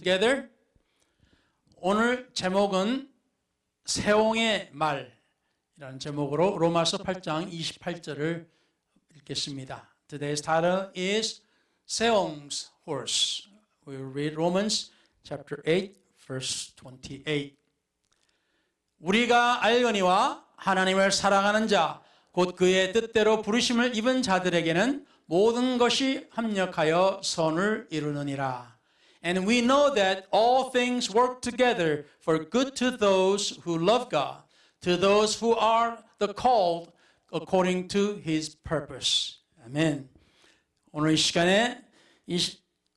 together. 오늘 제목은 세옹의 말이라는 제목으로 로마서 8장 28절을 읽겠습니다. Today's title is Seong's horse. We will read Romans chapter 8 verse 28. 우리가 알거니와 하나님을 사랑하는 자 곧 그의 뜻대로 부르심을 입은 자들에게는 모든 것이 합력하여 선을 이루느니라. And we know that all things work together for good to those who love God, to those who are the called according to His purpose. 아멘. 오늘 이 시간에 이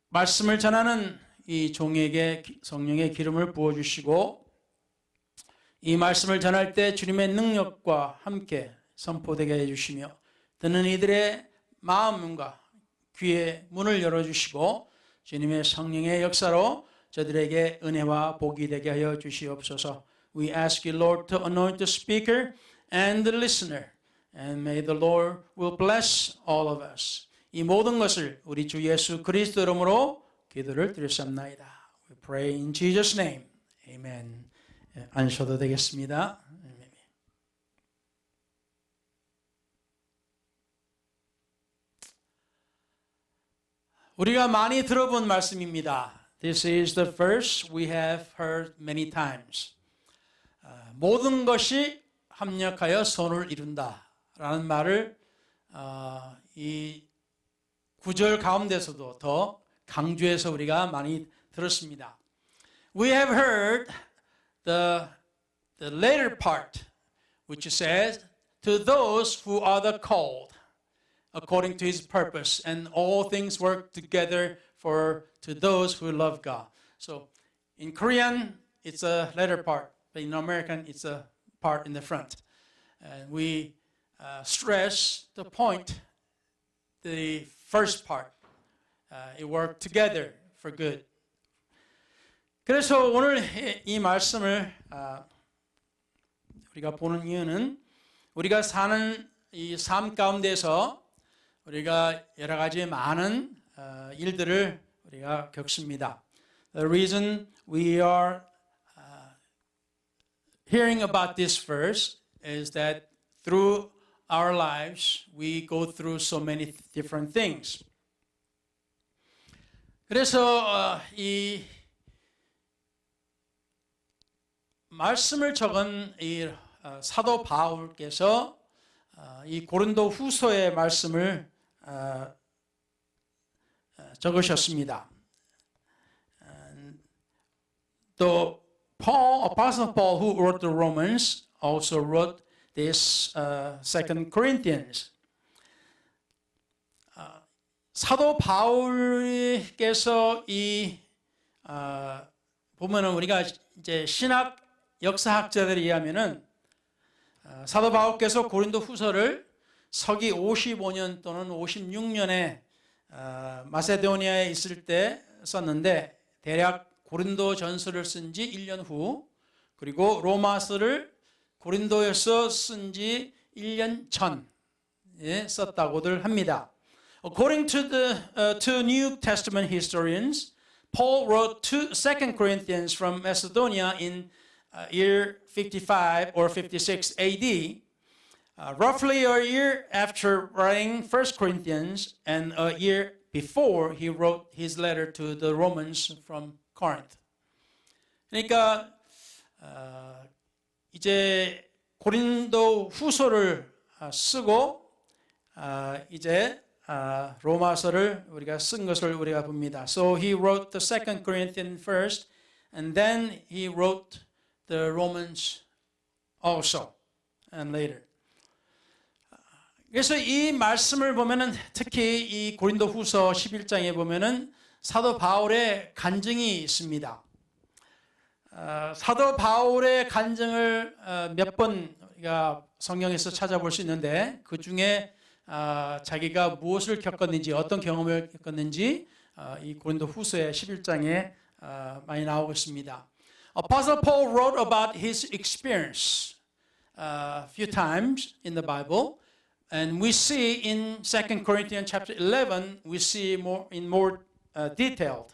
말씀을 전하는 이 종에게 성령의 기름을 부어주시고 이 말씀을 전할 때 주님의 능력과 함께 선포되게 해주시며 듣는 이들의 마음과 귀의 문을 열어주시고 주님의 성령의 역사로 저들에게 은혜와 복이 되게 하여 주시옵소서. We ask you, Lord, to anoint the speaker and the listener. And may the Lord will bless all of us. 이 모든 것을 우리 주 예수 그리스도 이름으로 기도를 드렸습니다. We pray in Jesus' name. Amen. 앉으셔도 되겠습니다. 우리가 많이 들어본 말씀입니다. This is the verse we have heard many times. 모든 것이 합력하여 선을 이룬다 라는 말을 이 구절 가운데서도 더 강조해서 우리가 많이 들었습니다. We have heard the later part which says to those who are the called according to His purpose, and all things work together to those who love God. So in Korean, it's a later part, but in American, it's a part in the front. And we stress the point, the first part. It worked together for good. 그래서 오늘 이 말씀을 우리가 보는 이유는 우리가 사는 이 삶 가운데서 우리가 여러 가지 많은 일들을 우리가 겪습니다. The reason we are hearing about this verse is that through our lives we go through so many different things. 그래서 이 말씀을 적은 이 사도 바울께서 이 고린도 후서의 말씀을 적으셨습니다. 또 Apostle Paul, who wrote the Romans, also wrote this 2 Corinthians. 사도 바울께서 이 보면은 우리가 이제 신학 역사학자들에 의하면은 사도 바울께서 고린도 후서를 서기 55년 또는 56년에 마세도니아에 있을 때 썼는데 대략 고린도 전서를 쓴 지 1년 후 그리고 로마서를 고린도에서 쓴 지 1년 전에 썼다고들 합니다. According to the two New Testament historians, Paul wrote 2 Corinthians from Macedonia in year 55 or 56 AD, roughly a year after writing 1 Corinthians and a year before he wrote his letter to the Romans from Corinth. 그러니까 이제 고린도 후서를 쓰고 이제 로마서를 우리가 쓴 것을 우리가 봅니다. So he wrote the 2 Corinthians first, and then he wrote the Romans also, and later. 그래서 이 말씀을 보면은 특히 이 고린도 후서 11장에 보면은 사도 바울의 간증이 있습니다. 사도 바울의 간증을 몇 번 우리가 성경에서 찾아볼 수 있는데 그 중에 자기가 무엇을 겪었는지 어떤 경험을 겪었는지 이 고린도 후서의 11장에 많이 나오고 있습니다. Apostle Paul wrote about his experience a few times in the Bible, and we see in 2 Corinthians chapter 11, we see more detailed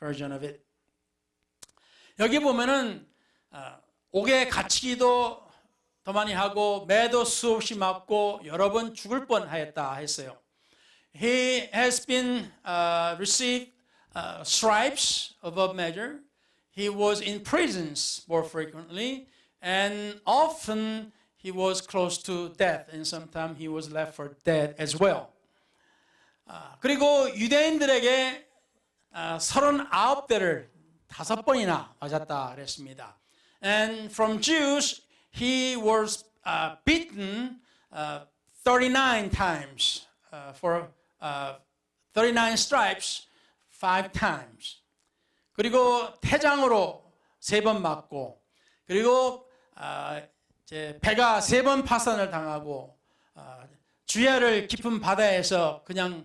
version of it. 여기 보면은 옥에 갇히기도 더 많이 하고 매도 수없이 맞고 여러 번 죽을 뻔하였다 했어요. He has been received stripes above measure. He was in prisons more frequently, and often he was close to death, and sometimes he was left for dead as well. 그리고 유대인들에게 39대를 5번이나 맞았다 그랬습니다. And from Jews, he was beaten 39 times for 39 stripes 5 times. 그리고 태장으로 3번 맞고, 그리고 이제 배가 3번 파산을 당하고 주야를 깊은 바다에서 그냥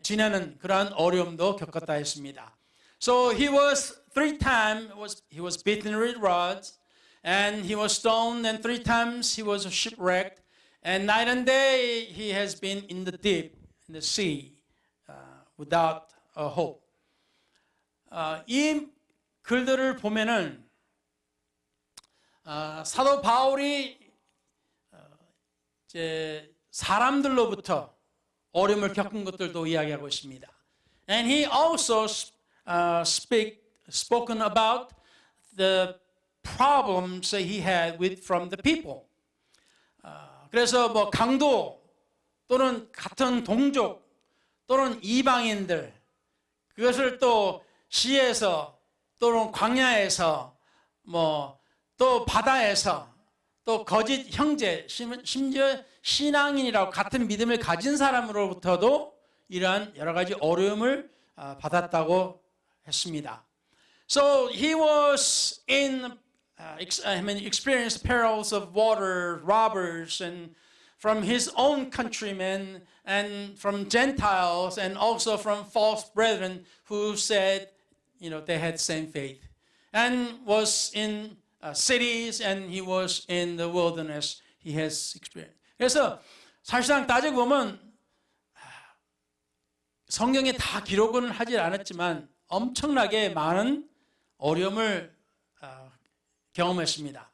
지내는 그러한 어려움도 겪었다 했습니다. So he was 3 times he was beaten with rods, and he was stoned, and 3 times he was shipwrecked, and night and day he has been in the deep, in the sea, without a hope. 이 글들을 보면은 사도 바울이 이제 사람들로부터 어려움을 겪은 것들도 이야기하고 있습니다. And he also spoken about the problems that he had from the people. 그래서 뭐 강도 또는 같은 동족 또는 이방인들, 그것을 또 시에서 또는 광야에서 뭐 또 바다에서 또 거짓 형제, 심지어 신앙인이라고 같은 믿음을 가진 사람으로부터도 이러한 여러 가지 어려움을 받았다고 했습니다. So he was experienced perils of water, robbers, and from his own countrymen, and from Gentiles, and also from false brethren who said, they had same faith, and was in cities, and he was in the wilderness. He has experienced. 그래서 사실상 따지고 보면 성경에 다 기록은 하지 않았지만 엄청나게 많은 어려움을 경험했습니다.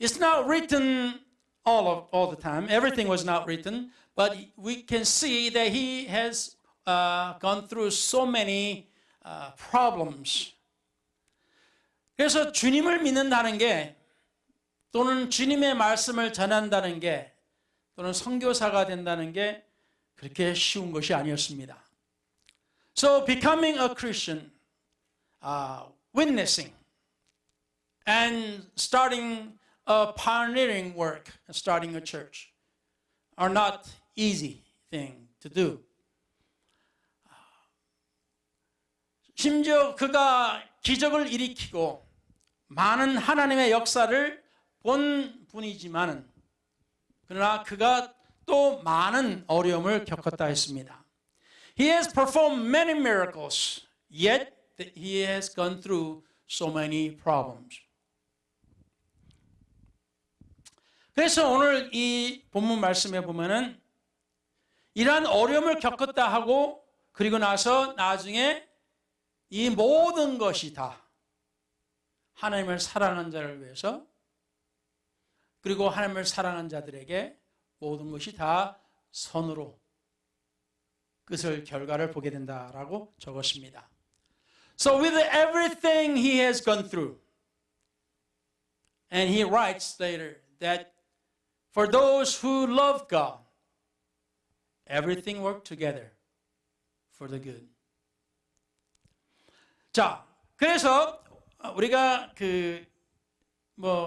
It's not written all the time. Everything was not written, but we can see that he has gone through so many problems. 그래서 주님을 믿는다는 게, 또는 주님의 말씀을 전한다는 게, 또는 선교사가 된다는 게 그렇게 쉬운 것이 아니었습니다. So becoming a Christian, witnessing, and starting a pioneering work, starting a church, are not easy thing to do. 심지어 그가 기적을 일으키고 많은 하나님의 역사를 본 분이지만은, 그러나 그가 또 많은 어려움을 겪었다 했습니다. He has performed many miracles, yet he has gone through so many problems. 그래서 오늘 이 본문 말씀에 보면은 이러한 어려움을 겪었다 하고, 그리고 나서 나중에 이 모든 것이 다 하나님을 사랑하는 자를 위해서, 그리고 하나님을 사랑하는 자들에게 모든 것이 다 선으로 끝을 결과를 보게 된다라고 적었습니다. So with everything he has gone through, and he writes later that for those who love God, everything works together for the good. 자, 그래서 우리가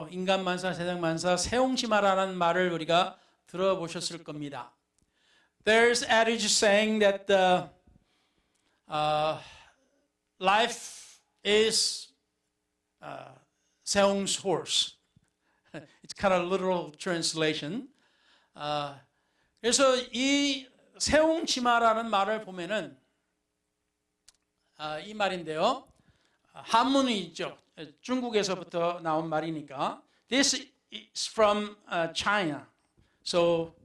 인간 만사, 세상 만사, 세옹심하라는 말을 우리가 들어보셨을 겁니다. There's adage saying that life is 세옹's horse. It's kind of literal translation. 그래서 이 세옹심하라는 말을 보면은 이 말인데요. 한문이 있죠. 중국에서부터 나온 말이니까. This is from China. So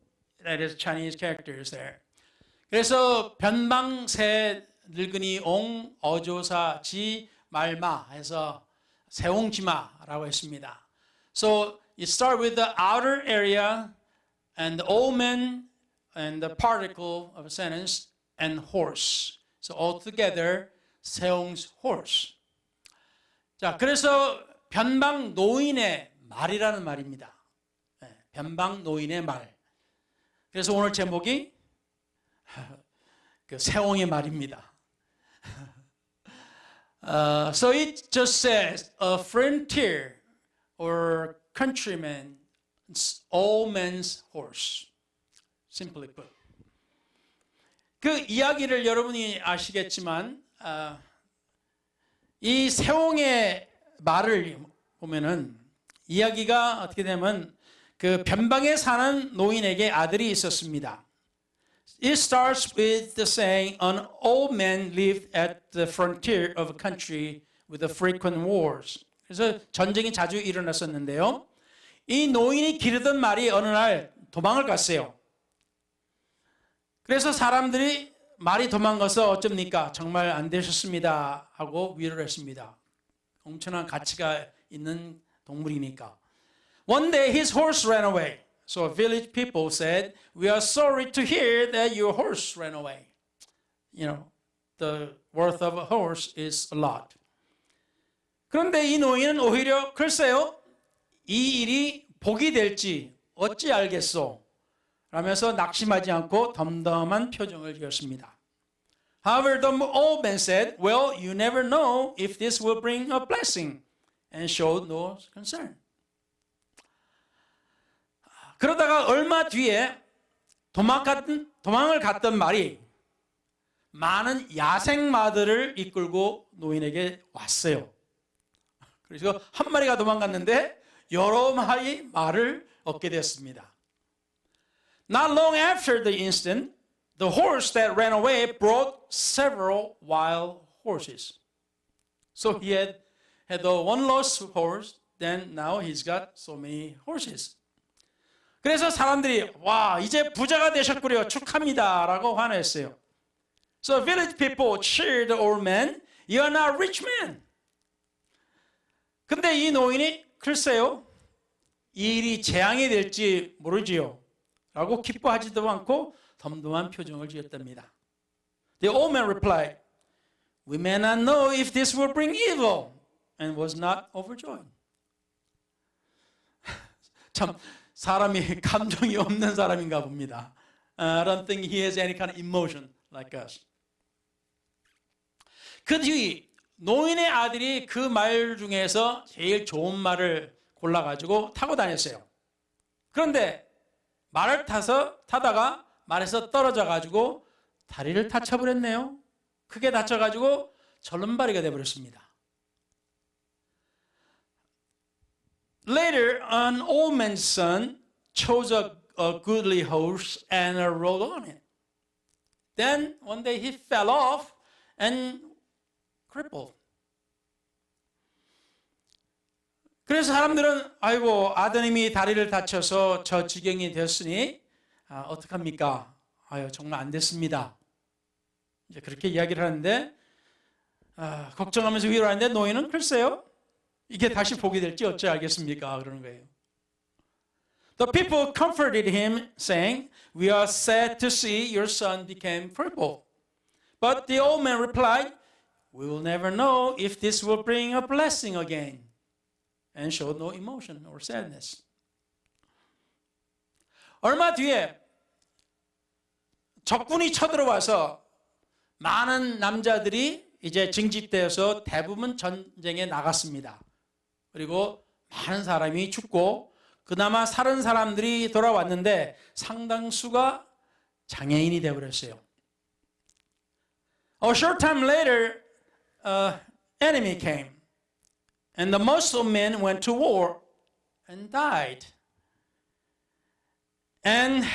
that is Chinese characters there. 그래서 변방새 늙은이 옹 어조사 지 말마 해서 세옹지마라고 했습니다. So you start with the outer area and the omen and the particle of a sentence and horse. So altogether 세옹's horse. 자, 그래서 변방 노인의 말이라는 말입니다. 변방 노인의 말. 그래서 오늘 제목이 그 세옹의 말입니다. So it just says a frontier or countryman's old man's horse. Simply put. 그 이야기를 여러분이 아시겠지만 이 세옹의 말을 보면은 이야기가 어떻게 되면 그 변방에 사는 노인에게 아들이 있었습니다. It starts with the saying, an old man lived at the frontier of a country with the frequent wars. 그래서 전쟁이 자주 일어났었는데요. 이 노인이 기르던 말이 어느 날 도망을 갔어요. 그래서 사람들이 말이 도망가서 어쩝니까? 정말 안 되셨습니다 하고 위로를 했습니다. 엄청난 가치가 있는 동물이니까. One day his horse ran away. So village people said, "We are sorry to hear that your horse ran away." You know, the worth of a horse is a lot. 그런데 이 노인은 오히려 글쎄요, 이 일이 복이 될지 어찌 알겠소? 라면서 낙심하지 않고 덤덤한 표정을 지었습니다. However, the old man said, "Well, you never know if this will bring a blessing," and showed no concern. 그러다가 얼마 뒤에 도망을 갔던 말이 많은 야생마들을 이끌고 노인에게 왔어요. 그래서 한 마리가 도망갔는데 여러 마리 말을 얻게 됐습니다. Not long after the incident, the horse that ran away brought several wild horses. So he had the one lost horse, then now he's got so many horses. 그래서 사람들이 와 이제 부자가 되셨구려 축하합니다 라고 환호했어요. So village people cheered the old man. You are now a rich man. 근데 이 노인이 글쎄요 이 일이 재앙이 될지 모르지요 라고 기뻐하지도 않고 덤덤한 표정을 지었답니다. The old man replied, "We may not know if this will bring evil," and was not overjoyed. 참 사람이 감정이 없는 사람인가 봅니다. I don't think he has any kind of emotion like us. 그 뒤 노인의 아들이 그 말 중에서 제일 좋은 말을 골라가지고 타고 다녔어요. 그런데 말을 타다가 말에서 떨어져가지고 다리를 다쳐버렸네요. 크게 다쳐가지고 절름발이가 되어버렸습니다. Later, an old man's son chose a goodly horse and rode on it. Then one day he fell off and crippled. 그래서 사람들은 아이고 아드님이 다리를 다쳐서 저 지경이 됐으니 어떡합니까? 아유 정말 안 됐습니다. 이제 그렇게 이야기를 하는데 걱정하면서 위로하는데 노인은 글쎄요. 이게 다시 복이 될지 어찌 알겠습니까? 그러는 거예요. The people comforted him, saying, "We are sad to see your son became crippled." But the old man replied, "We will never know if this will bring a blessing again," and showed no emotion or sadness. 얼마 뒤에 적군이 쳐들어와서 많은 남자들이 이제 징집되어서 대부분 전쟁에 나갔습니다. 그리고 많은 사람이 죽고 그나마 살은 사람들이 돌아왔는데 상당수가 장애인이 되어버렸어요. A short time later, enemy came, and the Muslim men went to war and died. And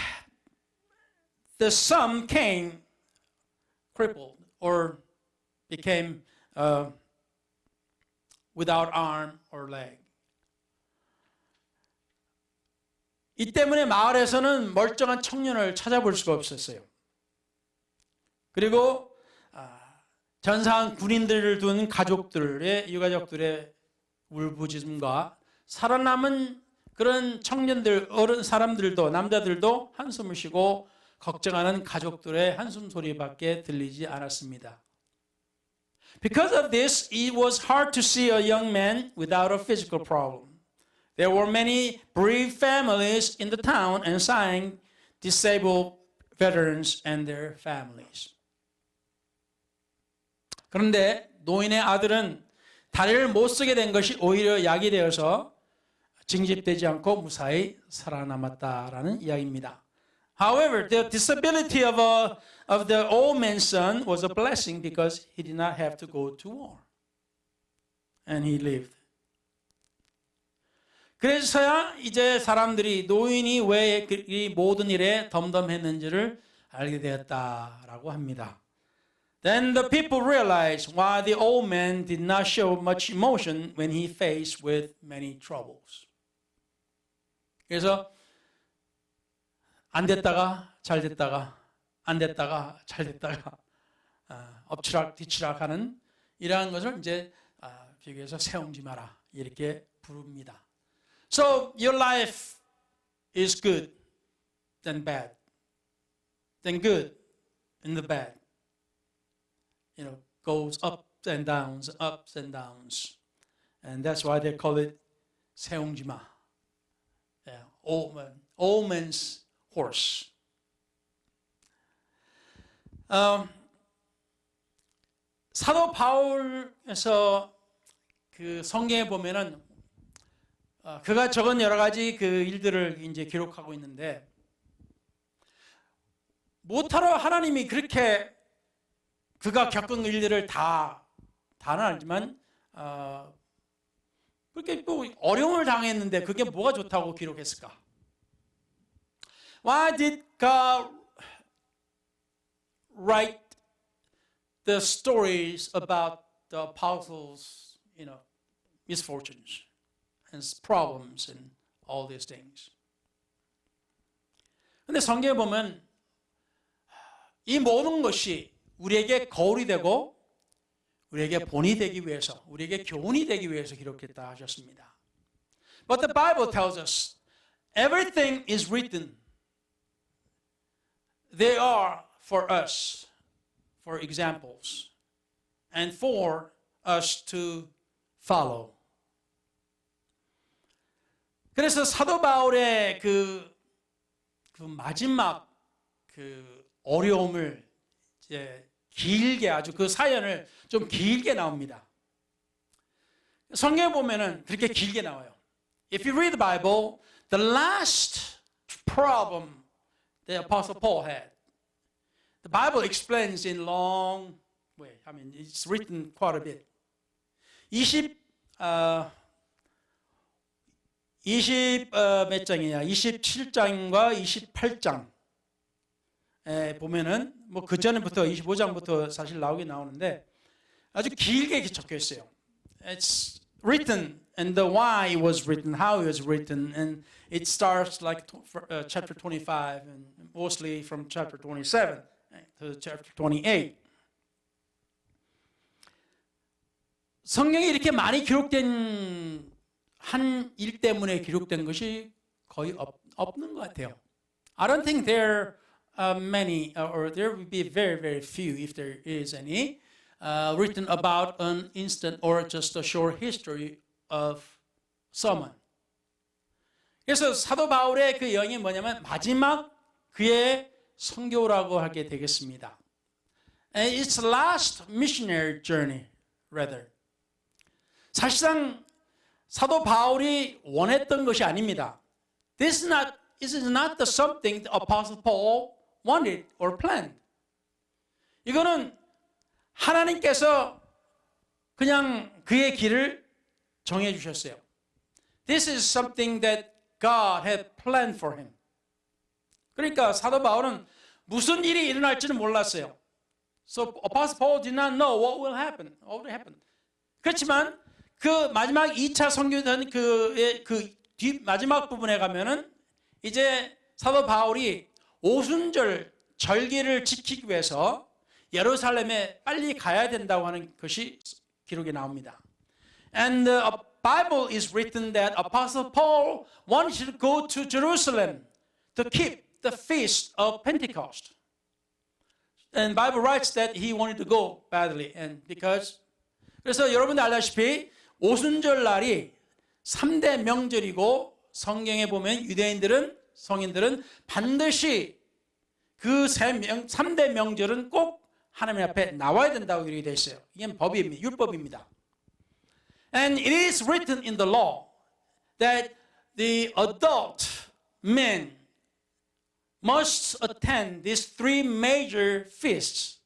the son came crippled or became without arm or leg. 이 때문에 마을에서는 멀쩡한 청년을 찾아볼 수가 없었어요. 그리고 전사한 군인들을 둔 가족들의 유가족들의 울부짖음과 살아남은 그런 청년들, 어른 사람들도 남자들도 한숨을 쉬고 걱정하는 가족들의 한숨 소리밖에 들리지 않았습니다. Because of this, it was hard to see a young man without a physical problem. There were many bereaved families in the town and sighing disabled veterans and their families. 그런데 노인의 아들은 다리를 못 쓰게 된 것이 오히려 약이 되어서 징집되지 않고 무사히 살아남았다라는 이야기입니다. However, the disability of the old man's son was a blessing because he did not have to go to war. And he lived. 그래서야 이제 사람들이 노인이 왜 이 모든 일에 덤덤했는지를 알게 되었다라고 합니다. Then the people realized why the old man did not show much emotion when he faced with many troubles. 그래서 안 됐다가 잘 됐다가 안 됐다가 잘 됐다가 엎치락 뒤치락 하는 이러한 것을 이제 비교해서 세웅지 마라 이렇게 부릅니다. So your life is good, then bad, then good, and the bad. You know, goes ups and downs, and that's why they call it 세웅지마. Yeah, old man's horse. 사도 바울에서 그 성경에 보면은 그가 적은 여러 가지 그 일들을 이제 기록하고 있는데 못하러 하나님이 그렇게 그가 겪은 일들을 다는 알지만 그렇게 또 어려움을 당했는데 그게 뭐가 좋다고 기록했을까? Why did God write the stories about the apostles, you know, misfortunes and problems and all these things? 근데 성경에 보면 이 모든 것이 우리에게 거울이 되고 우리에게 본이 되기 위해서, 우리에게 교훈이 되기 위해서 기록했다 하셨습니다. But the Bible tells us everything is written. They are for us, for examples, and for us to follow. 그래서 사도 바울의 그 마지막 그 어려움을 이제 길게 아주 그 사연을 좀 길게 나옵니다. 성경에 보면은 그렇게 길게 나와요. If you read the Bible, the last problem the Apostle Paul had, the Bible explains in long way. I mean, it's written quite a bit. 20몇 장이냐? 27장과 28장. 보면은 뭐 그 전부터 25장부터 사실 나오는데 아주 길게 적혀 있어요. It's written and the why it was written, how it was written, and it starts like chapter 25 and mostly from chapter 27 to chapter 28. 성경에 이렇게 많이 기록된 한 일 때문에 기록된 것이 거의 없는 것 같아요. I don't think there many, or there will be very, very few, if there is any, written about an instant or just a short history of someone. 그래서 사도 바울의 그 여행이 뭐냐면 마지막 그의 선교라고 하게 되겠습니다. And it's last missionary journey, rather. 사실상 사도 바울이 원했던 것이 아닙니다. This is not the something the Apostle Paul wanted or planned. 이거는 하나님께서 그냥 그의 길을 정해 주셨어요. This is something that God had planned for him. 그러니까 사도 바울은 무슨 일이 일어날지는 몰랐어요. So Apostle Paul did not know what will happen. 그렇지만 그 마지막 2차 선교전 그 뒤 마지막 부분에 가면은 이제 사도 바울이 오순절 절기를 지키기 위해서 예루살렘에 빨리 가야 된다고 하는 것이 기록에 나옵니다. And the Bible is written that Apostle Paul wanted to go to Jerusalem to keep the feast of Pentecost. And the Bible writes that he wanted to go badly, and because 그래서 여러분들 알다시피 오순절 날이 3대 명절이고 성경에 보면 유대인들은 성인들은 반드시 그 3대 명절은 꼭 하나님 앞에 나와야 된다고 이렇게 되어 있어요. 이게 법입니다. 율법입니다. And it is written in the law that the adult men must attend these three major feasts.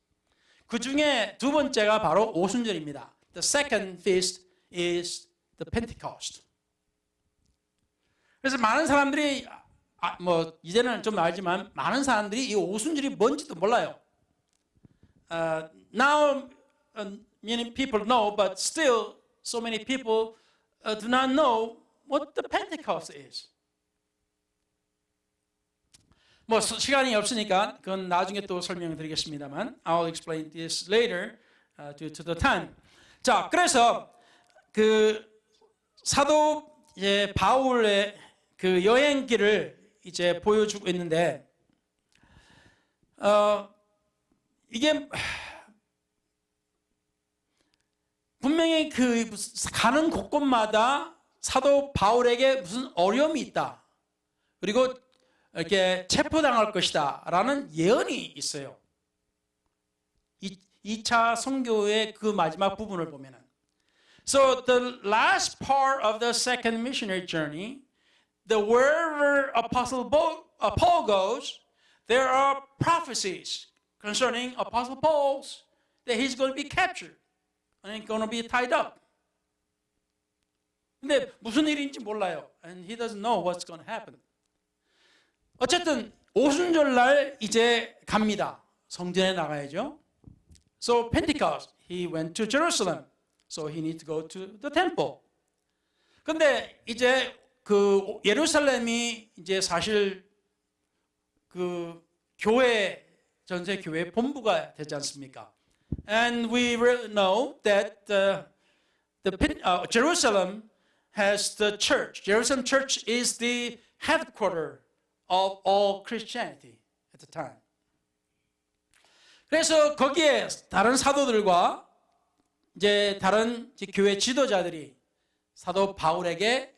그 중에 두 번째가 바로 오순절입니다. The second feast is the Pentecost. 그래서 많은 사람들이 이제는 좀 알지만 많은 사람들이 이 오순절이 뭔지도 몰라요. Now many people know, but still so many people do not know what the Pentecost is. 시간이 없으니까 그건 나중에 또 설명드리겠습니다만 I'll explain this later due to the time. 자, 그래서 그 사도 바울의 그 여행길을 이제 보여주고 있는데 이게 분명히 그 가는 곳곳마다 사도 바울에게 무슨 어려움이 있다. 그리고 이렇게 체포당할 것이다 라는 예언이 있어요. 2차 선교의 그 마지막 부분을 보면은. So the last part of the second missionary journey, wherever Apostle Paul goes, there are prophecies concerning Apostle Paul that he's going to be captured and going to be tied up. 근데 무슨 일인지 몰라요. And he doesn't know what's going to happen. 어쨌든 오순절 날 이제 갑니다. 성전에 나가야죠. So Pentecost, he went to Jerusalem. So he needs to go to the temple. 근데 이제 그 예루살렘이 이제 사실 그 교회 전세 교회 본부가 되지 않습니까? And we know that Jerusalem has the church. Jerusalem church is the headquarters of all Christianity at the time. 그래서 거기에 다른 사도들과 이제 다른 교회 지도자들이 사도 바울에게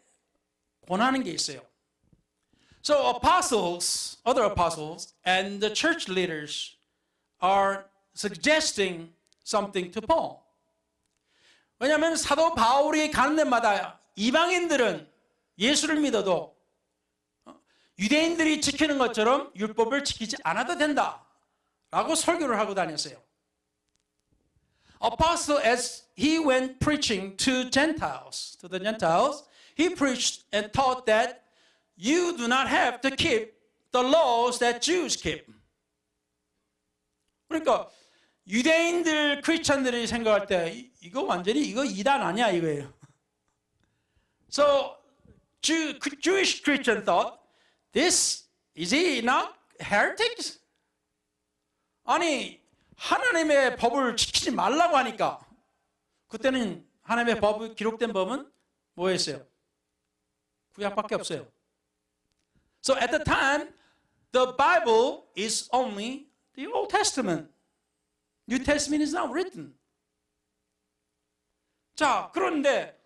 권하는 게 있어요. So apostles, other apostles, and the church leaders are suggesting something to Paul. 왜냐하면 사도 바울이 가는 데마다 이방인들은 예수를 믿어도 유대인들이 지키는 것처럼 율법을 지키지 않아도 된다라고 설교를 하고 다녔어요. Apostle, as he went preaching to the Gentiles, he preached and taught that you do not have to keep the laws that Jews keep. 그러니까 유대인들 크리스천들이 생각할 때 이거 완전히 이거 이단 아니야 이거예요. So Jewish Christian thought, this is he not heretics? 아니 하나님의 법을 지키지 말라고 하니까 그때는 하나님의 법 기록된 법은 뭐였어요? 구약밖에 없어요. So at the time, the Bible is only the Old Testament. New Testament is not written. 자, 그런데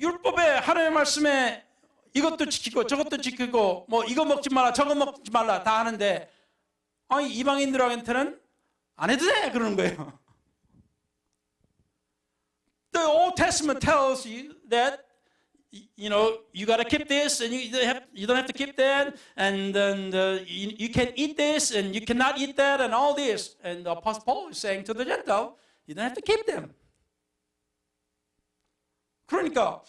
율법에 하나님의 말씀에 이것도 지키고 저것도 지키고 뭐 이거 먹지 마라 저거 먹지 말라 다 하는데 이방인들한테는 안 해도 돼 그러는 거예요. The Old Testament tells you that you got to keep this and you don't have to keep that and then you can eat this and you cannot eat that and all this. And the Apostle Paul is saying to the Gentile, you don't have to keep them. 그러니까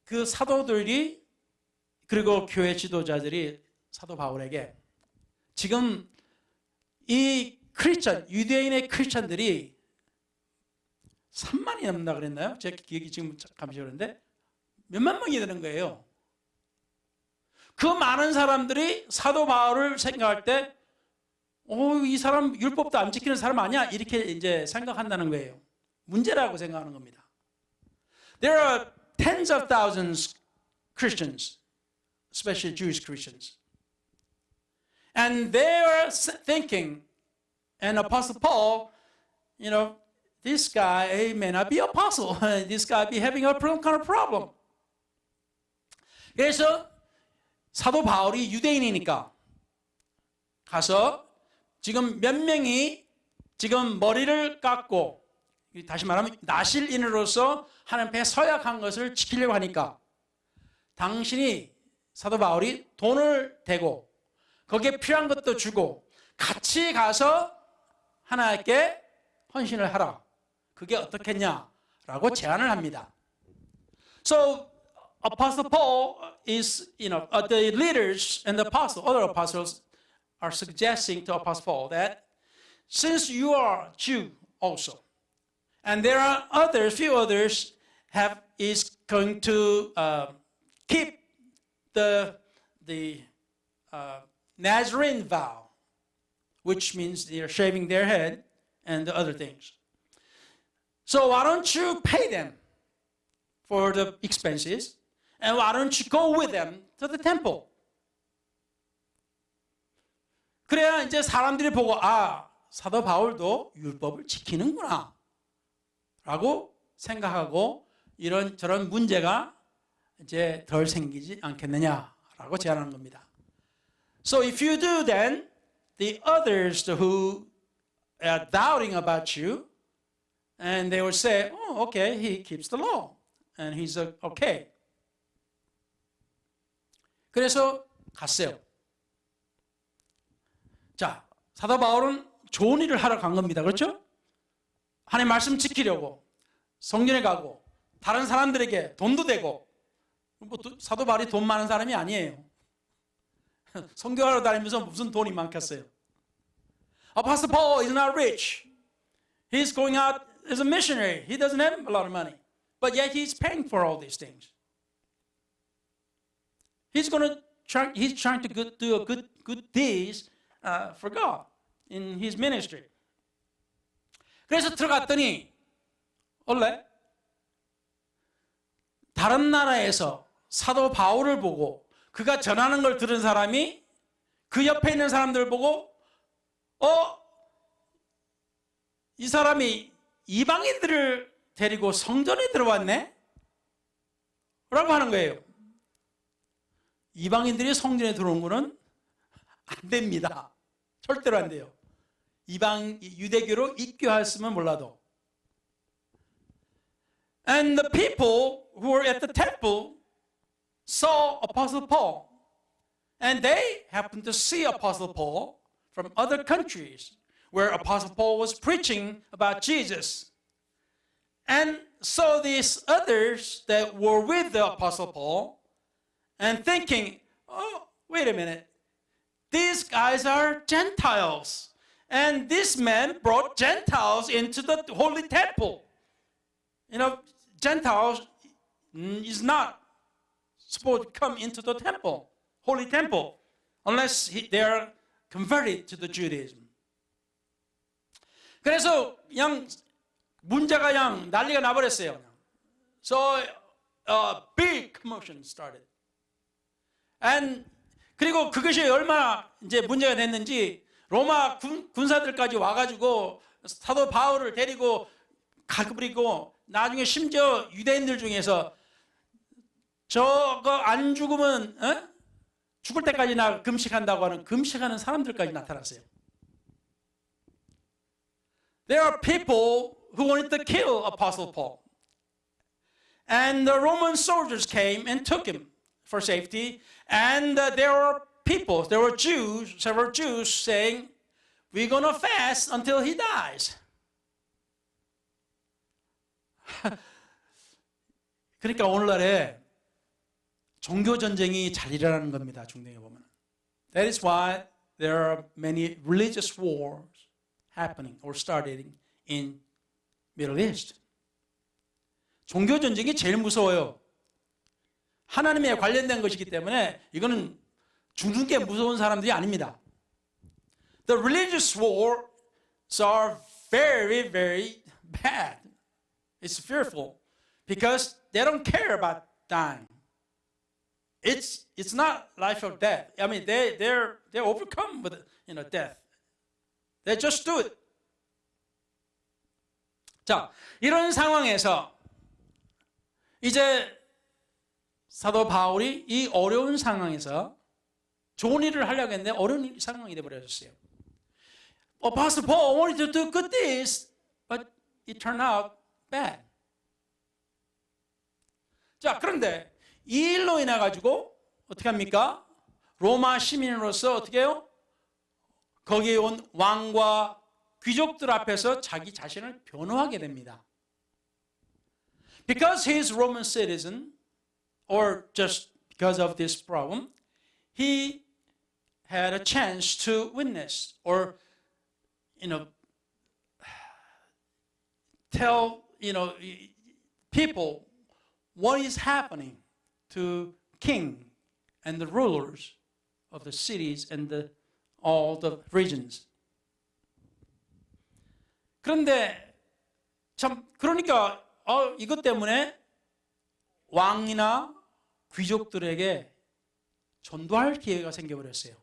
그 사도들이 그리고 교회 지도자들이 사도 바울에게 지금 이 유대인의 크리스천들이 3만이 넘는다 그랬나요? 제 기억이 지금 잠시 그런데 몇만 명이 되는 거예요. 그 많은 사람들이 사도 바울을 생각할 때 이 사람 율법도 안 지키는 사람 아니야? 이렇게 이제 생각한다는 거예요. 문제라고 생각하는 겁니다. There are tens of thousands Christians, especially Jewish Christians. And they are thinking, and Apostle Paul, this guy may not be apostle. This guy be having a kind of problem. 그래서 사도 바울이 유대인이니까 가서 지금 몇 명이 지금 머리를 깎고 다시 말하면 나실인으로서 하나님 앞에 서약한 것을 지키려고 하니까 당신이 사도 바울이 돈을 대고 거기에 필요한 것도 주고 같이 가서 하나님께 헌신을 하라. 그게 어떻겠냐라고 제안을 합니다. So Apostle Paul is, the leaders and the other apostles are suggesting to Apostle Paul that since you are Jew also, and there are few others is going to keep the Nazarene vow, which means they're shaving their head and the other things. So why don't you pay them for the expenses, and why don't you go with them to the temple? 그래야 이제 사람들이 보고 사도 바울도 율법을 지키는구나 라고 생각하고 이런저런 문제가 이제 덜 생기지 않겠느냐라고 제안하는 겁니다. So if you do, then the others who are doubting about you, and they will say, okay, he keeps the law, and he's okay. 그래서 갔어요. 자, 사도 바울은 좋은 일을 하러 간 겁니다. 그렇죠? 하나님 말씀 지키려고 성전에 가고 다른 사람들에게 돈도 대고 사도 바울이 돈 많은 사람이 아니에요. 선교하러 다니면서 무슨 돈이 많겠어요. Apostle Paul is not rich. He's going out as a missionary. He doesn't have a lot of money. But yet he's paying for all these things. He's trying to do a good deeds for God in his ministry. 그래서 들어갔더니 원래 다른 나라에서 사도 바울을 보고 그가 전하는 걸 들은 사람이 그 옆에 있는 사람들 보고 이 사람이 이방인들을 데리고 성전에 들어왔네? 라고 하는 거예요. 이방인들이 성전에 들어온 거는 안 됩니다. 절대로 안 돼요. 유대교로 입교했으면 몰라도. And the people who were at the temple saw Apostle Paul. And they happened to see Apostle Paul from other countries where Apostle Paul was preaching about Jesus. And so these others that were with the Apostle Paul and thinking, wait a minute, these guys are Gentiles. And this man brought Gentiles into the holy temple. Gentiles is not supposed to come into the temple, holy temple, unless they are converted to the Judaism. 그래서 문제가 난리가 나버렸어요. So a big commotion started. And 그리고 그것이 얼마나 이제 문제가 됐는지 로마 군사들까지 와가지고 사도 바울을 데리고 가버리고 나중에 심지어 유대인들 중에서 저거 안 죽으면 죽을 때까지나 금식한다고 하는 금식하는 사람들까지 나타났어요. There are people who wanted to kill Apostle Paul. And the Roman soldiers came and took him for safety. And there were Jews, several Jews saying, we're going to fast until he dies. 그러니까 오늘날에 종교 전쟁이 잘 일어나는 겁니다. 중동에 보면. That is why there are many religious wars happening or starting in Middle East. 종교 전쟁이 제일 무서워요. 하나님에 관련된 것이기 때문에 이거는 죽는 게 무서운 사람들이 아닙니다. The religious wars are very, very bad. It's fearful because they don't care about dying. It's not life or death. I mean, they're overcome with death. They just do it. 자, 이런 상황에서 이제 사도 바울이 이 어려운 상황에서 좋은 일을 하려고 했는데 어려운 상황이 되어버렸어요. Apostle Paul wanted to do good things, but it turned out bad. 자, 그런데 이 일로 인해 가지고 어떻게 합니까? 로마 시민으로서 어떻게 해요? 거기에 온 왕과 귀족들 앞에서 자기 자신을 변호하게 됩니다. Because he is Roman citizen, or just because of this problem, he had a chance to witness or tell people what is happening to king and the rulers of the cities and all the regions. 그런데 참 그러니까 이것 때문에 왕이나 귀족들에게 전도할 기회가 생겨버렸어요.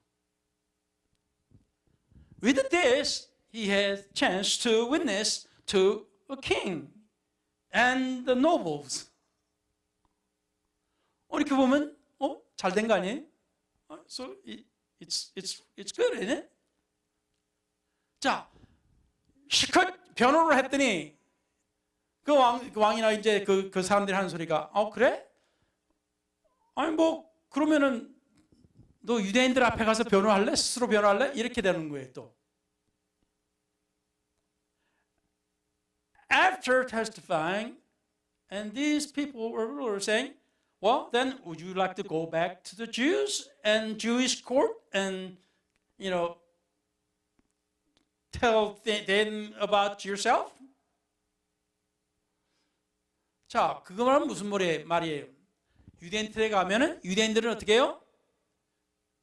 With this, he has chance to witness to a king and the nobles. 이렇게 보면 잘 된 거 아니에요? So it's good, isn't it? 자, 실컷 변호를 했더니 그 왕이나 이제 그 사람들이 하는 소리가 그래? 아니 그러면은 너 유대인들 앞에 가서 변호할래? 스스로 변호할래? 이렇게 되는 거예요 또. After testifying, and these people were saying, well, then would you like to go back to the Jews and Jewish court and, tell them about yourself? 자, 그거는 무슨 말이에요? 유대인들에 가면은 유대인들은 어떻게 해요?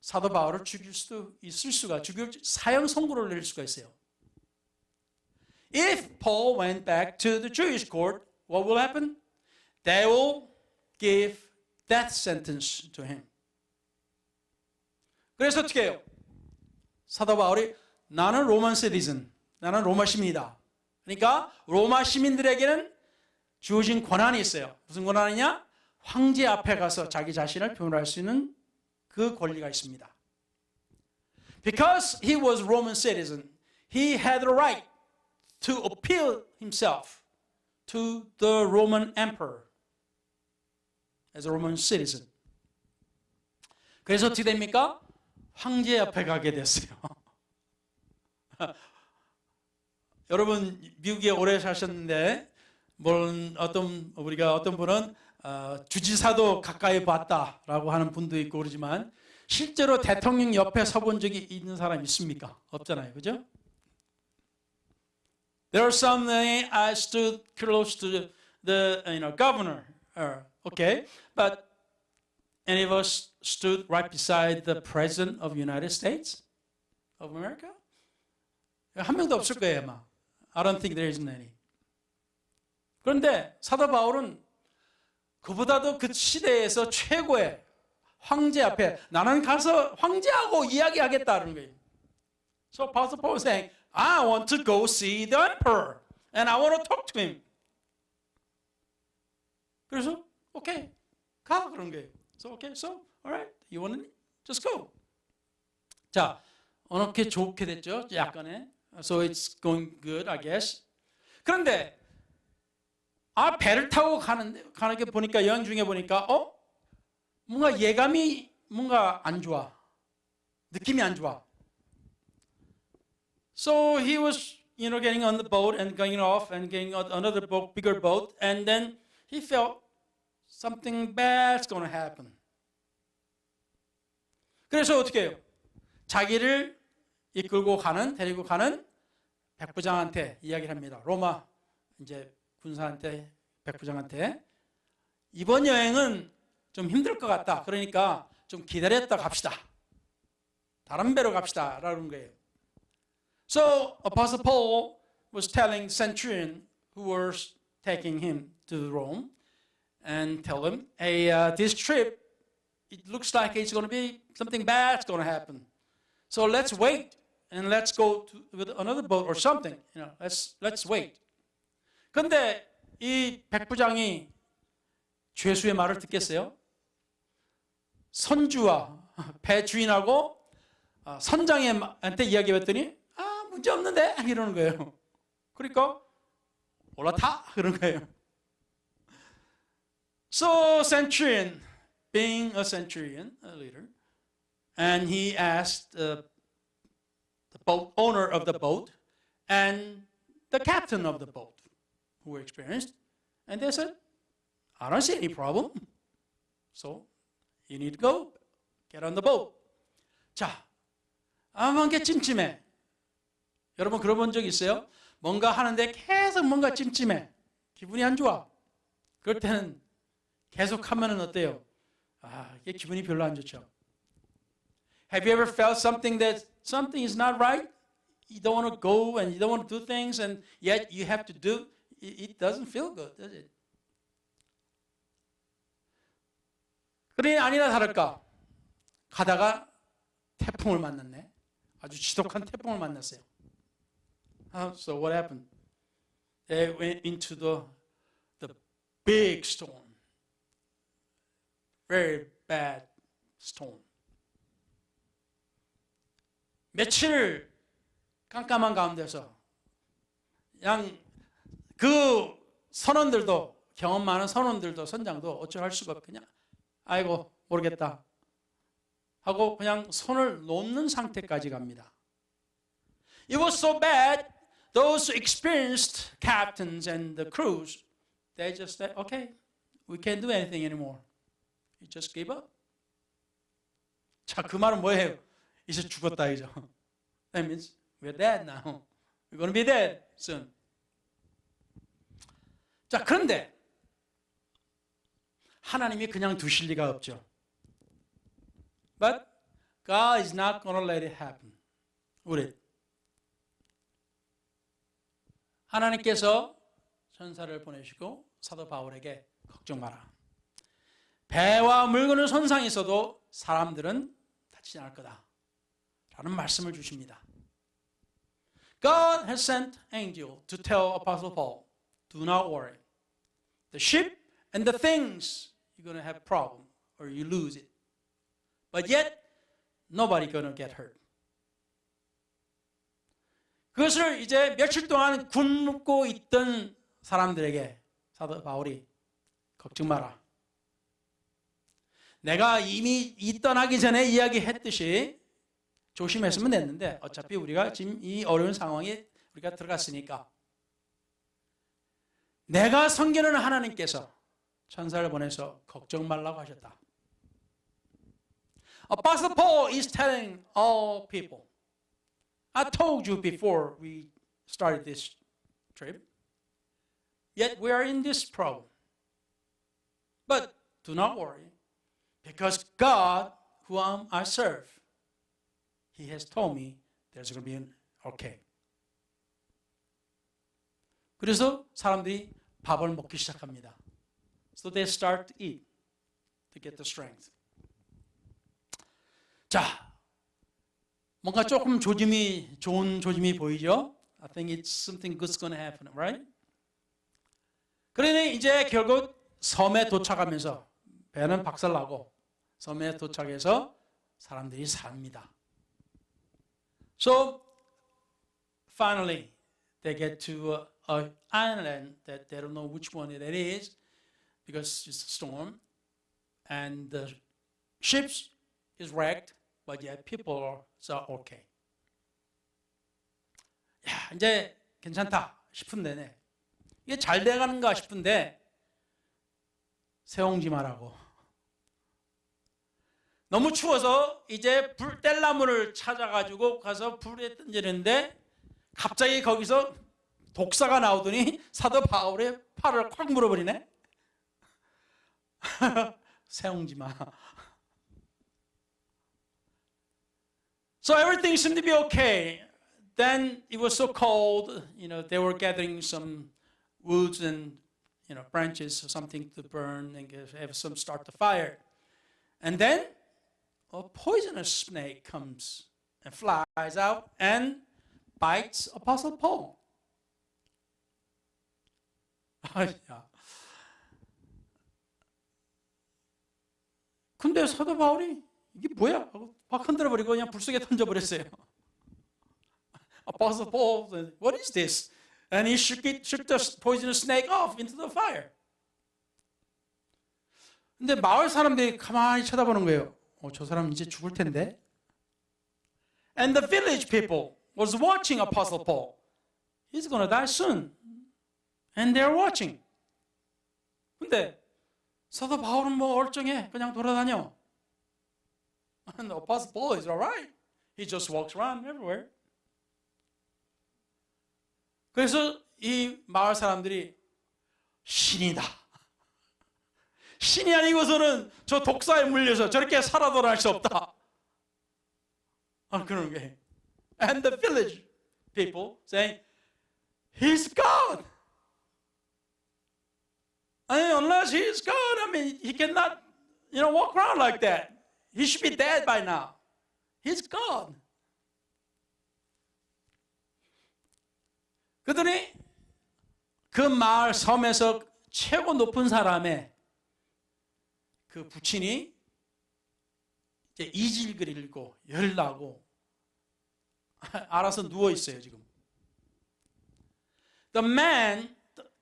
사도 바울을 죽일 수도 있을 수가, 사형 선고를 내릴 수가 있어요. If Paul went back to the Jewish court, what will happen? They will give death sentence to him. 그래서 어떻게 해요? 사도 바울이 나는 로만 시티즌, 나는 로마 시민이다. 그러니까 로마 시민들에게는 주어진 권한이 있어요. 무슨 권한이냐? 황제 앞에 가서 자기 자신을 변호할 수 있는 그 권리가 있습니다. Because he was Roman citizen, he had the right to appeal himself to the Roman emperor as a Roman citizen. 그래서 어떻게 됩니까? 황제 앞에 가게 됐어요. 여러분 미국에 오래 사셨는데 어떤 분은 주지사도 가까이 봤다라고 하는 분도 있고 그러지만 실제로 대통령 옆에 서본 적이 있는 사람 있습니까? 없잖아요, 그죠? There are some I stood close to the governor, okay, but any of us stood right beside the president of the United States of America? 한 명도 없을 거예요, 아마. I don't think there isn't any. 그런데 사도 바울은 그보다도 그 시대에서 최고의 황제 앞에 나는 가서 황제하고 이야기하겠다는 거예요. So Apostle Paul is saying, I want to go see the emperor and I want to talk to him. 그래서 오케이 가 그런 거예요. So okay, so alright, you want to just go. 자, 어떻게 좋게 됐죠? 약간의. So it's going good, I guess. 그런데 배를 타고 가는 게 보니까 여행 중에 보니까 뭔가 예감이 뭔가 안 좋아. 느낌이 안 좋아. So he was, getting on the boat and going off and getting on another boat, bigger boat, and then he felt something bad's going to happen. 그래서 어떻게 해요? 자기를 데리고 가는 백부장한테 이야기를 합니다. 로마 이제 군사한테, 백부장한테 이번 여행은 좀 힘들 것 같다. 그러니까 좀 기다렸다 갑시다. 다른 배로 갑시다. 라는 거예요. So Apostle Paul was telling the centurion who was taking him to Rome and tell him, hey, this trip, it looks like it's going to be something bad's going to happen. So let's wait and let's go with another boat or something. Let's wait. 근데 이 백부장이 죄수의 말을 듣겠어요? 선주와 배 주인하고 선장한테 이야기했더니 문제 없는데 이러는 거예요. 그러니까 올라타 그런 거예요. So centurion, being a centurion, a leader, and he asked the boat owner of the boat and the captain of the boat, who were experienced, and they said, I don't see any problem. So you need to go. Get on the boat. 자, 뭔가 찜찜해. 여러분 그런 본 적 있어요? 뭔가 하는데 계속 뭔가 찜찜해. 기분이 안 좋아. 그럴 때는 계속 하면은 어때요? 이게 기분이 별로 안 좋죠. Have you ever felt something that something is not right? You don't want to go and you don't want to do things and yet you have to do. It doesn't feel good, does it? 그러니 아니나 다를까 가다가 태풍을 만났네. 아주 지독한 태풍을 만났어요. So what happened? They went into the big storm. Very bad storm. 며칠 깜깜한 가운데서 그냥 그 선원들도 경험 많은 선원들도 선장도 어쩔 수가 없냐. 아이고 모르겠다 하고 그냥 손을 놓는 상태까지 갑니다. It was so bad. Those experienced captains and the crews, they just said, okay, we can't do anything anymore. We just gave up. 자, 그 말은 뭐예요? 이제 죽었다 이죠. That means we're dead now. We're going to be dead soon. 자, 그런데 하나님이 그냥 두실 리가 없죠. But God is not going to let it happen. Would it? 하나님께서 천사를 보내시고 사도 바울에게 걱정 마라. 배와 물건은 손상이 있어도 사람들은 다치지 않을 거다. 라는 말씀을 주십니다. God has sent angel to tell Apostle Paul, do not worry. The ship and the things, you're going to have problem or you lose it. But yet, nobody going to get hurt. 그것을 이제 며칠 동안 굶고 있던 사람들에게 사도 바울이 걱정 마라. 내가 이미 떠나기 전에 이야기했듯이 조심했으면 됐는데 어차피 우리가 지금 이 어려운 상황에 우리가 들어갔으니까 내가 섬기는 하나님께서 천사를 보내서 걱정 말라고 하셨다. Apostle Paul is telling all people, I told you before we started this trip, yet we are in this problem. But do not worry, because God, whom I serve, He has told me there's going to be an okay. 그래서 사람들이 밥을 먹기 시작합니다. So they start to eat to get the strength. 자, 뭔가 조금 좋은 조짐이 보이죠? I think it's something good's going to happen, right? 그러니 이제 결국 섬에 도착하면서 배는 박살나고 섬에 도착해서 사람들이 삽니다. So finally they get to an island that they don't know which one it is because it's a storm and the ship is wrecked, but yet people are okay. 야, 이제 괜찮다 싶은데 이게 잘 돼가는가 싶은데 새옹지마라고 너무 추워서 이제 불 뗄 나무를 찾아가지고 가서 불에 던지는데 갑자기 거기서 독사가 나오더니 사도 바울의 팔을 콱 물어버리네. 새옹지마. So everything seemed to be okay. then it was so cold, they were gathering some woods and branches or something to burn and have some start the fire. And then a poisonous snake comes and flies out and bites Apostle Paul. 근데 사도 바울이 이게 뭐야? 하고 막 흔들어버리고 그냥 불 속에 던져버렸어요. Apostle Paul said, "What is this?" And he shook the poisonous snake off into the fire. 근데 마을 사람들이 가만히 쳐다보는 거예요. 저 사람 이제 죽을 텐데. And the village people was watching Apostle Paul. He's going to die soon. And they're watching. 근데 사도 바울은 뭐 얼쩡해. 그냥 돌아다녀. And Apostle Paul is all right. He just walks around everywhere. 그래서 이 마을 사람들이 신이다. 신이 아니고서는 저 독사에 물려서 저렇게 살아 돌아갈 수 없다. 그런 게. And the village people saying, He's God. Unless He is God, He cannot, walk around like that. He should be dead by now. He's God. 그러더니 그 마을 섬에서 최고 높은 사람의 그 부친이 이제 이질그리고 열나고 알아서 누워 있어요 지금. The man,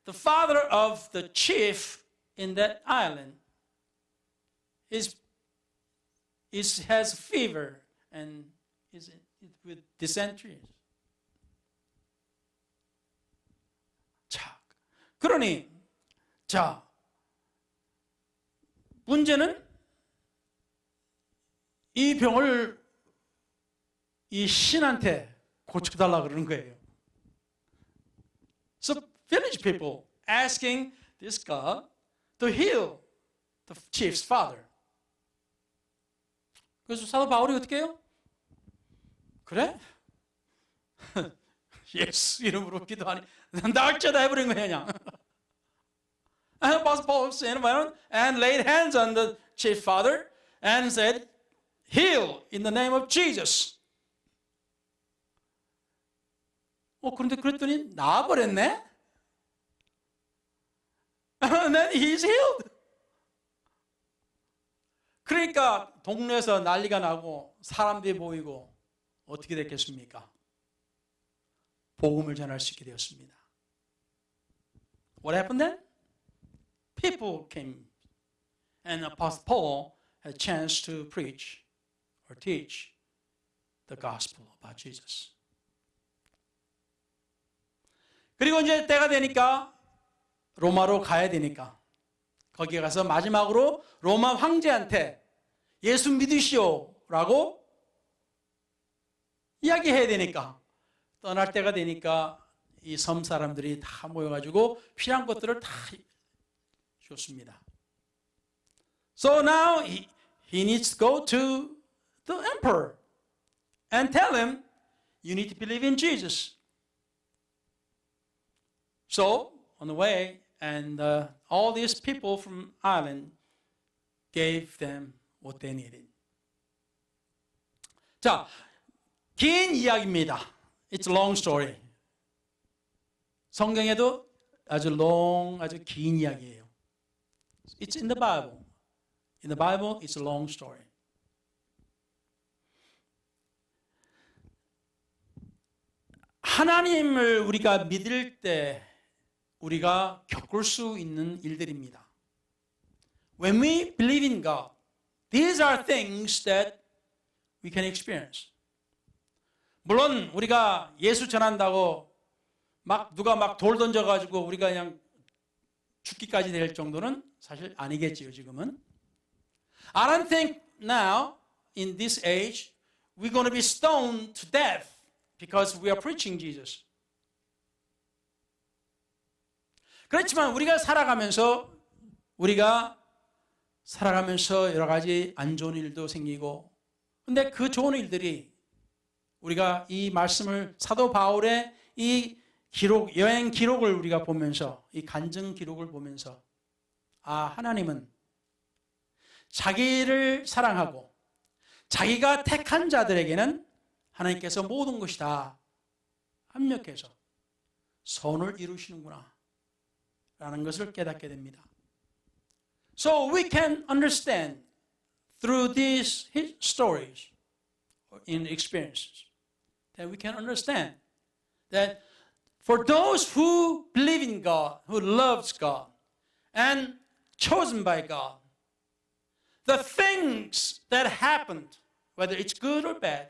the father of the chief in that island, has fever and is with dysentery. 자, 그러니 문제는 이 병을 이 신한테 고쳐달라 그러는 거예요. So village people asking this God to heal the chief's father. 그래서 사도 바울이 어떻게 해요? 그래? 예수 이름으로 기도하니 나을지어다 해버린 거예요 그냥. And Apostle Paul went and laid hands on the chief father and said, heal in the name of Jesus. 그런데 그랬더니 나아버렸네? And then he's healed. 그러니까 동네에서 난리가 나고 사람들이 모이고 어떻게 됐겠습니까? 복음을 전할 수 있게 되었습니다. What happened then? People came and Apostle Paul had a chance to preach or teach the gospel about Jesus. 그리고 이제 때가 되니까 로마로 가야 되니까 거기에 가서 마지막으로 로마 황제한테 예수 믿으시오라고 이야기해야 되니까 떠날 때가 되니까 이 섬 사람들이 다 모여가지고 필요한 것들을 다 줬습니다. So now he needs to go to the emperor and tell him you need to believe in Jesus. So on the way, and all these people from Ireland gave them what they needed. 자, 긴 이야기입니다. It's a long story. 성경에도 아주 긴 이야기예요. It's in the Bible. In the Bible, it's a long story. 하나님을 우리가 믿을 때 우리가 겪을 수 있는 일들입니다. When we believe in God, these are things that we can experience. 물론 우리가 예수 전한다고 누가 돌 던져가지고 우리가 그냥 죽기까지 될 정도는 사실 아니겠지요, 지금은. I don't think now, in this age, we're going to be stoned to death because we are preaching Jesus. 그렇지만 우리가 살아가면서 여러 가지 안 좋은 일도 생기고 근데 그 좋은 일들이 우리가 이 말씀을 사도 바울의 이 기록, 여행 기록을 우리가 보면서 이 간증 기록을 보면서 하나님은 자기를 사랑하고 자기가 택한 자들에게는 하나님께서 모든 것이 다 합력해서 선을 이루시는구나 라는 것을 깨닫게 됩니다. So we can understand through these stories in experiences that we can understand that for those who believe in God, who loves God and chosen by God, the things that happened, whether it's good or bad,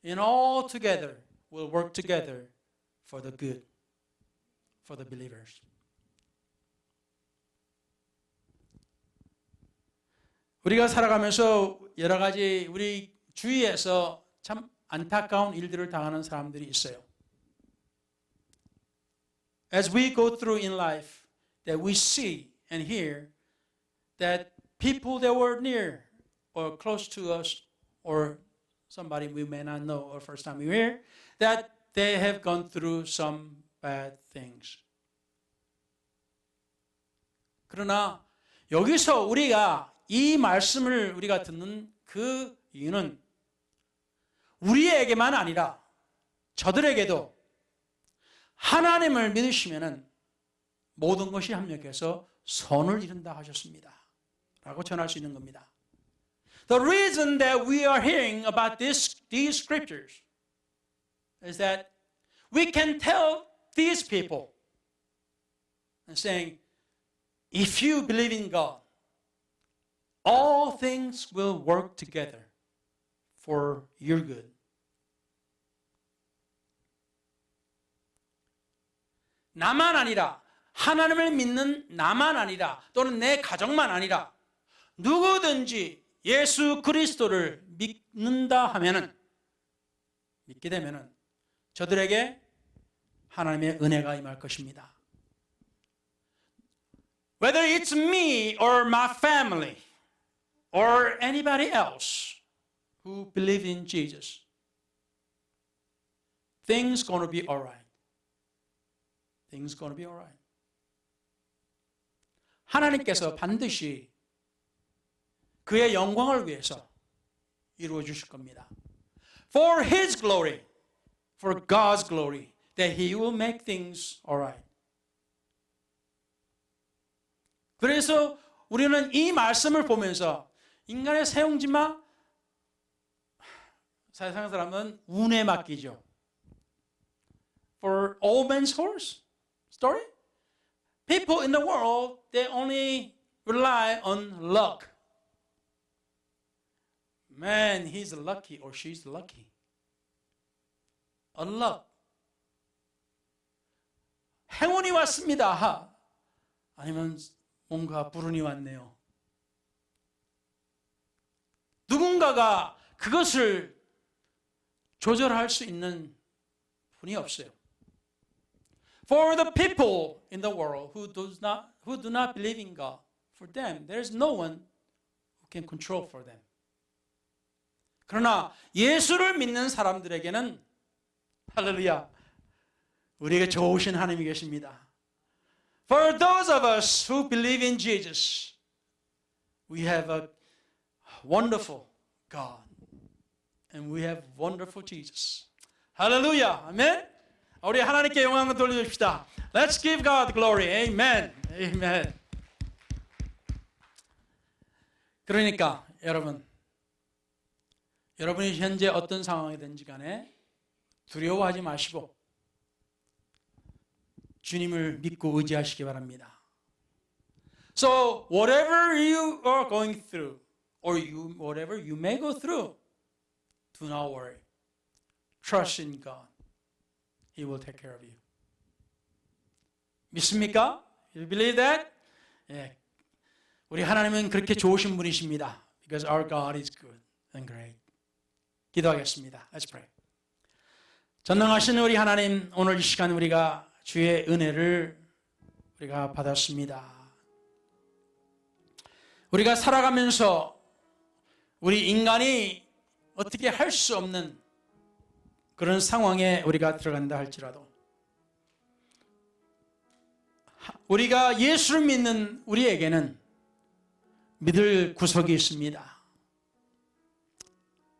and all together will work together for the good, for the believers. 우리가 살아가면서 여러 가지 우리 주위에서 참 안타까운 일들을 당하는 사람들이 있어요. As we go through in life, that we see and hear that people that were near or close to us or somebody we may not know or first time we hear, that they have gone through some bad things. 그러나 여기서 우리가 이 말씀을 우리가 듣는 그 이유는 우리에게만 아니라 저들에게도 하나님을 믿으시면은 모든 것이 합력해서 선을 이룬다 하셨습니다. 라고 전할 수 있는 겁니다. The reason that we are hearing about these scriptures is that we can tell these people and saying, if you believe in God, all things will work together for your good. 나만 아니라 하나님을 믿는 나만 아니라 또는 내 가정만 아니라 누구든지 예수 그리스도를 믿는다 하면은 믿게 되면은 저들에게 하나님의 은혜가 임할 것입니다. Whether it's me or my family or anybody else who believe in Jesus, things going to be all right. Things going to be all right. 하나님께서 반드시 그의 영광을 위해서 이루어 주실 겁니다. For His glory, for God's glory, that He will make things all right. 그래서 우리는 이 말씀을 보면서 인간의 세용지마 세상 사람은 운에 맡기죠. For old man's horse story, people in the world they only rely on luck. Man, he's lucky or she's lucky. On luck. 행운이 왔습니다. 아니면 뭔가 불운이 왔네요. 누군가가 그것을 조절할 수 있는 분이 없어요. For the people in the world who do not believe in God, for them, there is no one who can control for them. 그러나 예수를 믿는 사람들에게는 할렐루야, 우리에게 좋으신 하나님이 계십니다. For those of us who believe in Jesus, we have a wonderful God and we have wonderful Jesus. 할렐루야, 아멘. 우리 하나님께 영광을 돌려줍시다. Let's give God glory. Amen. Amen. 그러니까 여러분이 현재 어떤 상황이든지 간에 두려워하지 마시고 주님을 믿고 의지하시기 바랍니다. So whatever you are going through or whatever you may go through, do not worry. Trust in God. He will take care of you. 믿습니까? You believe that? 예. 우리 하나님은 그렇게 좋으신 분이십니다. Because our God is good and great. 기도하겠습니다. Let's pray. 전능하신 우리 하나님, 오늘 이 시간 우리가 주의 은혜를 우리가 받았습니다. 우리가 살아가면서 우리 인간이 어떻게 할 수 없는 그런 상황에 우리가 들어간다 할지라도 우리가 예수를 믿는 우리에게는 믿을 구석이 있습니다.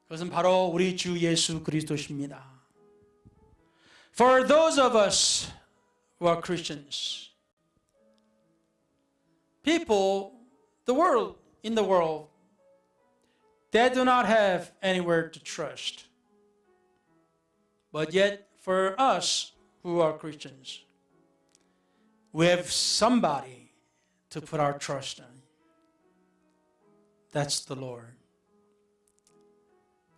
그것은 바로 우리 주 예수 그리스도십니다. For those of us who are Christians, people, in the world, they do not have anywhere to trust. But yet, for us who are Christians, we have somebody to put our trust in. That's the Lord.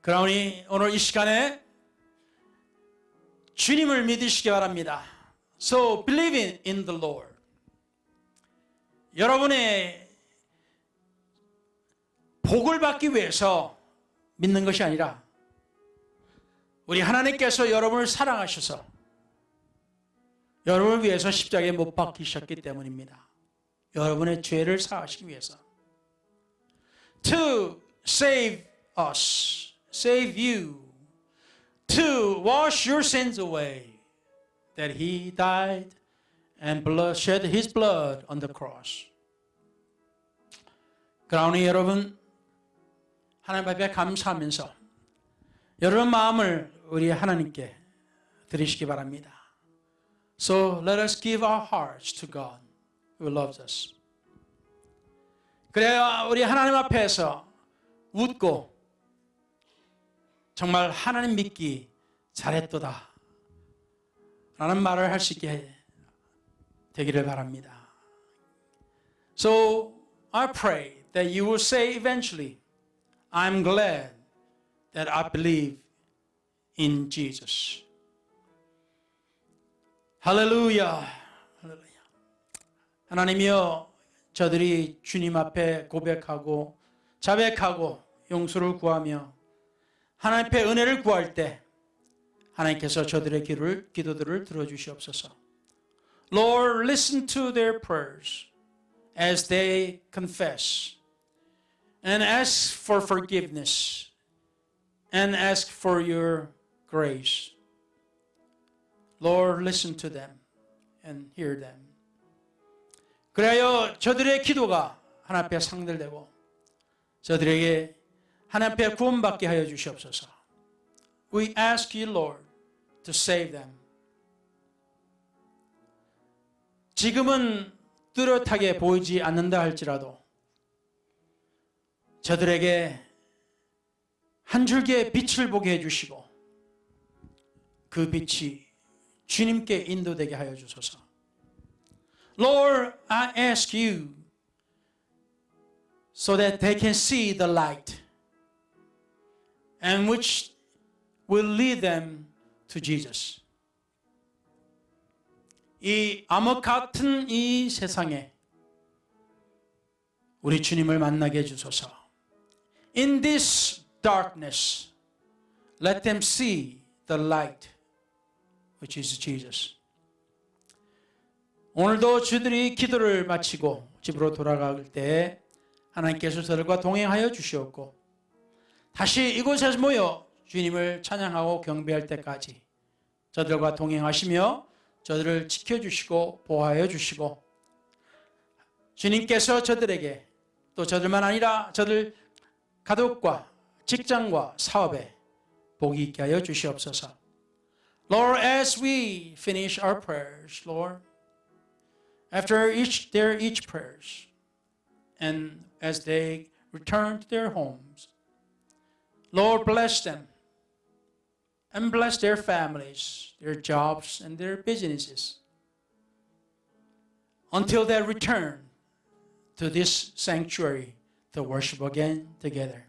그러니 오늘 이 시간에 주님을 믿으시기 바랍니다. So believe in the Lord. 여러분의 복을 받기 위해서 믿는 것이 아니라 우리 하나님께서 여러분을 사랑하셔서 여러분을 위해서 십자가에 못 박히셨기 때문입니다. 여러분의 죄를 사하시기 위해서. To save us, save you, to wash your sins away, that He died and shed His blood on the cross. 그러니 여러분 하나님 앞에 감사하면서 여러분 마음을 우리 하나님께 드리시기 바랍니다. So let us give our hearts to God who loves us. 그래야 우리 하나님 앞에서 웃고 정말 하나님 믿기 잘했도다 라는 말을 할 수 있게 되기를 바랍니다. So I pray that you will say eventually, I'm glad that I believe in Jesus. 할렐루야. 하나님이여, 저들이 주님 앞에 고백하고 자백하고 용서를 구하며 하나님 앞에 은혜를 구할 때 하나님께서 저들의 기도들을 들어주시옵소서. Lord, listen to their prayers as they confess and ask for forgiveness and ask for your grace. Lord, listen to them and hear them. 그래야 저들의 기도가 하나님 앞에 상달되고 저들에게 하나님 앞에 구원받게 하여 주시옵소서. We ask you, Lord, to save them. 지금은 뚜렷하게 보이지 않는다 할지라도 저들에게 한 줄기의 빛을 보게 해주시고 그 빛이 주님께 인도되게 하여 주소서. Lord, I ask you so that they can see the light and which will lead them to Jesus. 이 암흑 같은 이 세상에 우리 주님을 만나게 해주소서. In this darkness, let them see the light, which is Jesus. 오늘도 주들이 기도를 마치고 집으로 돌아갈 때 하나님께서 저들과 동행하여 주시옵고 다시 이곳에서 모여 주님을 찬양하고 경배할 때까지 저들과 동행하시며 저들을 지켜주시고 보호하여 주시고 주님께서 저들에게 또 저들만 아니라 저들 가족과 직장과 사업에 복이 있게 하여 주시옵소서. Lord, as we finish our prayers, Lord, after each prayers, and as they return to their homes, Lord, bless them and bless their families, their jobs, and their businesses until they return to this sanctuary to worship again together.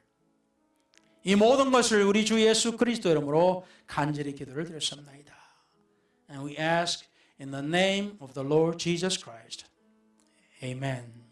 이 모든 것을 우리 주 예수 그리스도 이름으로 간절히 기도를 드렸습니다. And we ask in the name of the Lord Jesus Christ. Amen.